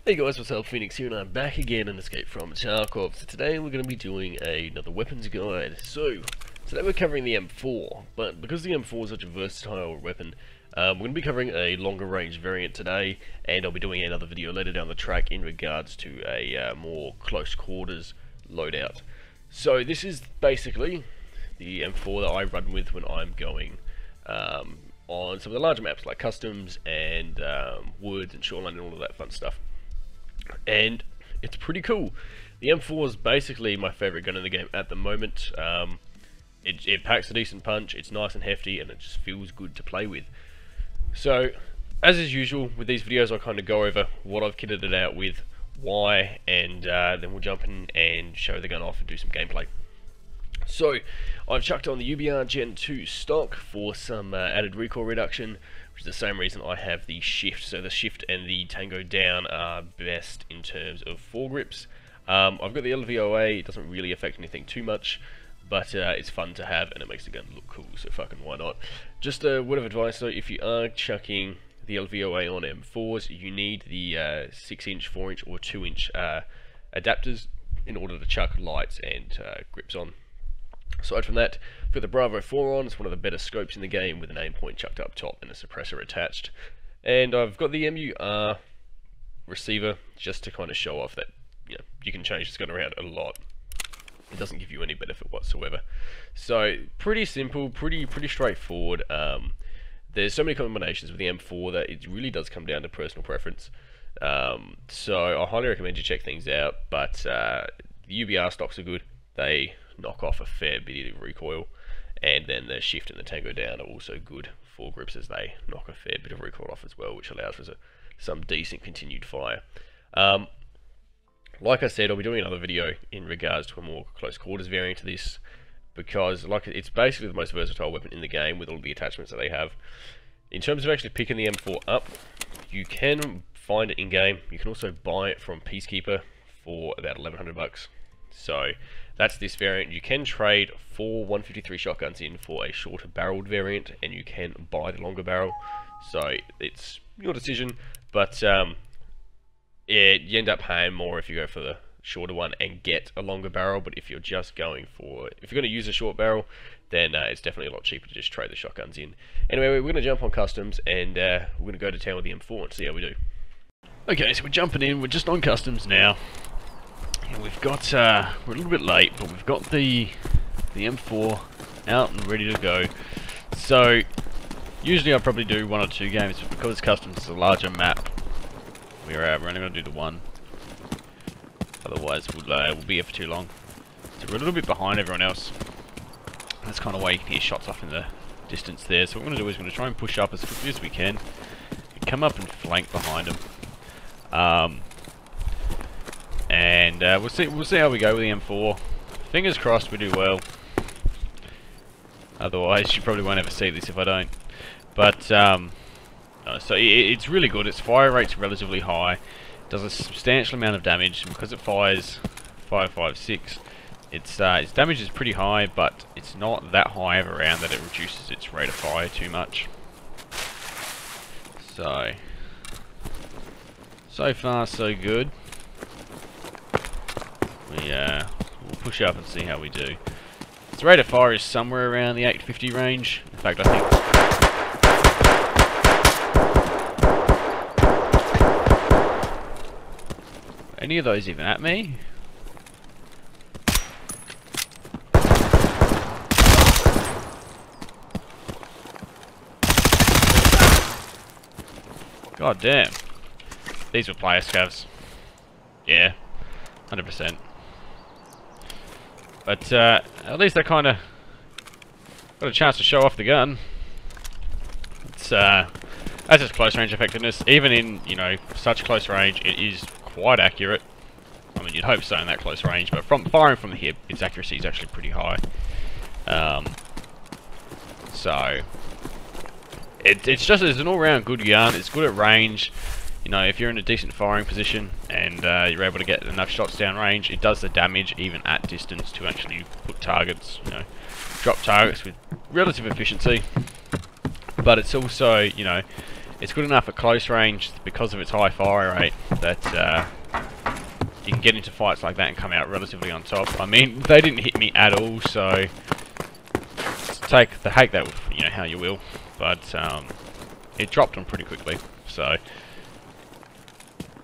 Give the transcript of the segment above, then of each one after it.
Hey guys, what's up? Phoenix here, and I'm back again in Escape from Tarkov. So today we're going to be doing another weapons guide. So today we're covering the M4, but because the M4 is such a versatile weapon, we're going to be covering a longer range variant today, and I'll be doing another video later down the track in regards to a more close quarters loadout. So this is basically the M4 that I run with when I'm going on some of the larger maps like customs and woods and shoreline and all of that fun stuff. And it's pretty cool. The M4 is basically my favourite gun in the game at the moment. It packs a decent punch, it's nice and hefty, and it just feels good to play with. So, as is usual with these videos, I'll kind of go over what I've kitted it out with, why, and then we'll jump in and show the gun off and do some gameplay. So, I've chucked on the UBR Gen 2 stock for some added recoil reduction, which is the same reason I have the shift. So the shift and the tango down are best in terms of foregrips. I've got the LVOA, it doesn't really affect anything too much, but it's fun to have and it makes the gun look cool, so fucking why not. Just a word of advice though, if you are chucking the LVOA on M4s, you need the 6-inch, 4-inch or 2-inch adapters in order to chuck lights and grips on. Aside from that, I've got the Bravo 4 on. It's one of the better scopes in the game with an aim point chucked up top and a suppressor attached. And I've got the MUR receiver just to kind of show off that you can change this gun around a lot. It doesn't give you any benefit whatsoever. So pretty simple, pretty straightforward. There's so many combinations with the M4 that it really does come down to personal preference. So I highly recommend you check things out. But the UBR stocks are good. They knock off a fair bit of recoil, and then the shift and the tango down are also good for grips as they knock a fair bit of recoil off as well, which allows for some decent continued fire. Like I said, I'll be doing another video in regards to a more close quarters variant to this, because it's basically the most versatile weapon in the game with all the attachments that they have. In terms of actually picking the M4 up, you can find it in game. You can also buy it from Peacekeeper for about 1100 bucks. So that's this variant. You can trade 4 153 shotguns in for a shorter barreled variant, and you can buy the longer barrel. So it's your decision, but you end up paying more if you go for the shorter one and get a longer barrel. But if you're just if you're going to use a short barrel, then it's definitely a lot cheaper to just trade the shotguns in. Anyway, we're going to jump on customs, and we're going to go to town with the M4 and see how we do. Okay, so we're jumping in. We're just on customs now. And we've got, we're a little bit late, but we've got the M4 out and ready to go. So, usually I probably do 1 or 2 games, but because it's customs, it's a larger map. We're only going to do the 1. Otherwise, we'll be here for too long. So we're a little bit behind everyone else. That's kind of why you can hear shots off in the distance there. So what we're going to do is we're going to try and push up as quickly as we can. And come up and flank behind them. And we'll see how we go with the M4. Fingers crossed we do well. Otherwise, you probably won't ever see this if I don't. But so it's really good. Its fire rate's relatively high. Does a substantial amount of damage, and because it fires 5.56, its damage is pretty high, but it's not that high of a round that it reduces its rate of fire too much. So far so good. We'll push up and see how we do. Its rate of fire is somewhere around the 850 range. In fact, I think... Any of those even at me? God damn. These were player scavs. Yeah. 100%. But at least I kind of got a chance to show off the gun. It's that's just close range effectiveness. Even in such close range, it is quite accurate. I mean, you'd hope so in that close range, but from firing from the hip, its accuracy is actually pretty high. So it's an all-round good gun. It's good at range. If you're in a decent firing position and you're able to get enough shots down range, it does the damage even at distance to actually put targets, drop targets with relative efficiency. But it's also, it's good enough at close range because of its high fire rate that you can get into fights like that and come out relatively on top. I mean, they didn't hit me at all, so take that with, you know, how you will. But it dropped them pretty quickly, so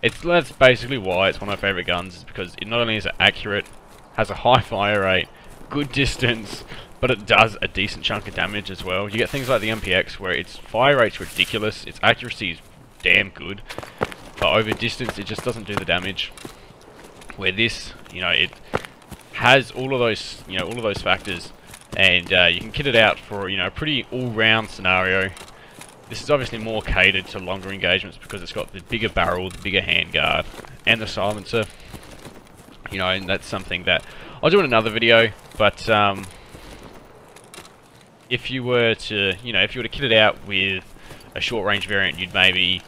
that's basically why it's one of my favourite guns, is because it not only is it accurate, has a high fire rate, good distance, but it does a decent chunk of damage as well. You get things like the MPX where its fire rate's ridiculous, its accuracy is damn good, but over distance it just doesn't do the damage. Where this, you know, it has all of those factors, and you can kit it out for, you know, a pretty all-round scenario. This is obviously more catered to longer engagements because it's got the bigger barrel, the bigger handguard, and the silencer. You know, and that's something that I'll do in another video. But if you were to kit it out with a short-range variant, you'd maybe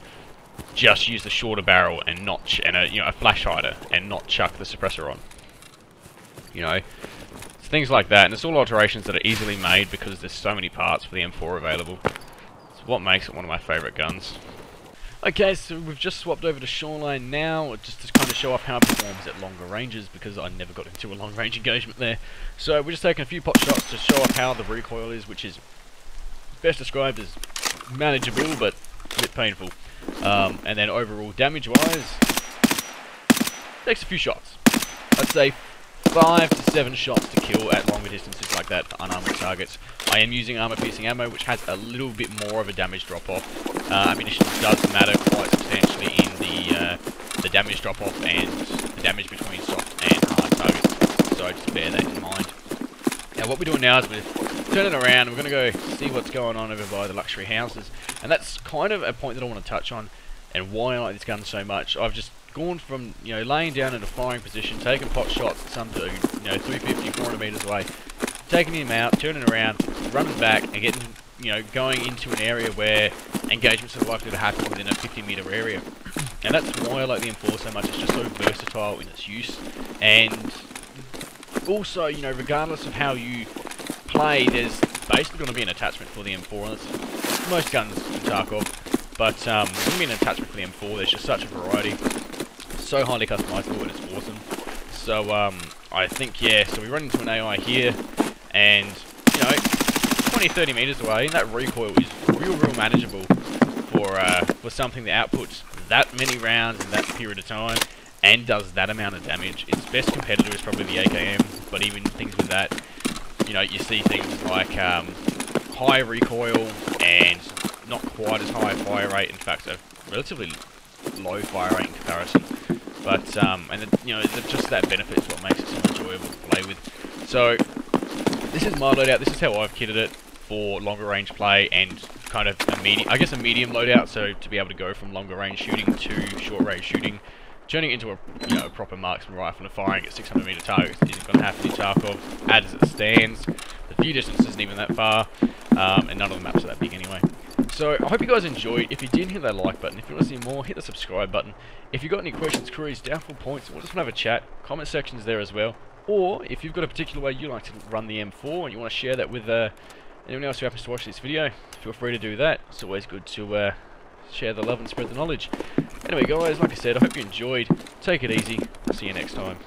just use the shorter barrel and not a flash hider and not chuck the suppressor on. You know, it's things like that, and it's all alterations that are easily made because there's so many parts for the M4 available. It's what makes it one of my favourite guns. Okay, so we've just swapped over to Shoreline now, just to kind of show off how it performs at longer ranges, because I never got into a long range engagement there. So we're just taking a few pot shots to show off how the recoil is, which is best described as manageable, but a bit painful. And then overall damage-wise, takes a few shots. I'd say 5 to 7 shots to kill at longer distances like that for unarmored targets. I am using armor-piercing ammo, which has a little bit more of a damage drop-off. Ammunition does matter quite substantially in the damage drop-off and the damage between soft and hard targets, so just bear that in mind. Now what we're doing now is we're turning around, and we're going to go see what's going on over by the luxury houses, and that's kind of a point that I want to touch on, and why I like this gun so much. I've just gone from, you know, laying down in a firing position, taking pot shots at some dude, you know, 350, 400 metres away, taking him out, turning around, running back, and getting, you know, going into an area where engagements are likely to happen within a 50 metre area. And that's why I like the M4 so much. It's just so versatile in its use, and also, you know, regardless of how you play, there's basically going to be an attachment for the M4. And that's most guns in Tarkov, but there's going to be an attachment for the M4. There's just such a variety, so highly customizable, and it's awesome. So I think, yeah, so we run into an AI here, and, you know, 20-30 meters away, and that recoil is real manageable for something that outputs that many rounds in that period of time and does that amount of damage. Its best competitor is probably the AKM, but even things with that, you know, you see things like high recoil and not quite as high a fire rate. In fact, a relatively low fire rate in comparison. But and then, you know, just that benefit is what makes it so enjoyable to play with. So this is my loadout. This is how I've kitted it for longer range play and kind of a medium loadout. So to be able to go from longer range shooting to short range shooting, turning it into a, you know, a proper marksman rifle and firing at 600 meter targets isn't going to happen in Tarkov as it stands. The view distance isn't even that far, and none of the maps are that big anyway. So I hope you guys enjoyed. If you did, hit that like button. If you want to see more, hit the subscribe button. If you've got any questions, queries, doubtful points, or just want to have a chat, comment section's there as well. Or if you've got a particular way you like to run the M4 and you want to share that with anyone else who happens to watch this video, feel free to do that. It's always good to share the love and spread the knowledge. Anyway guys, like I said, I hope you enjoyed. Take it easy. See you next time.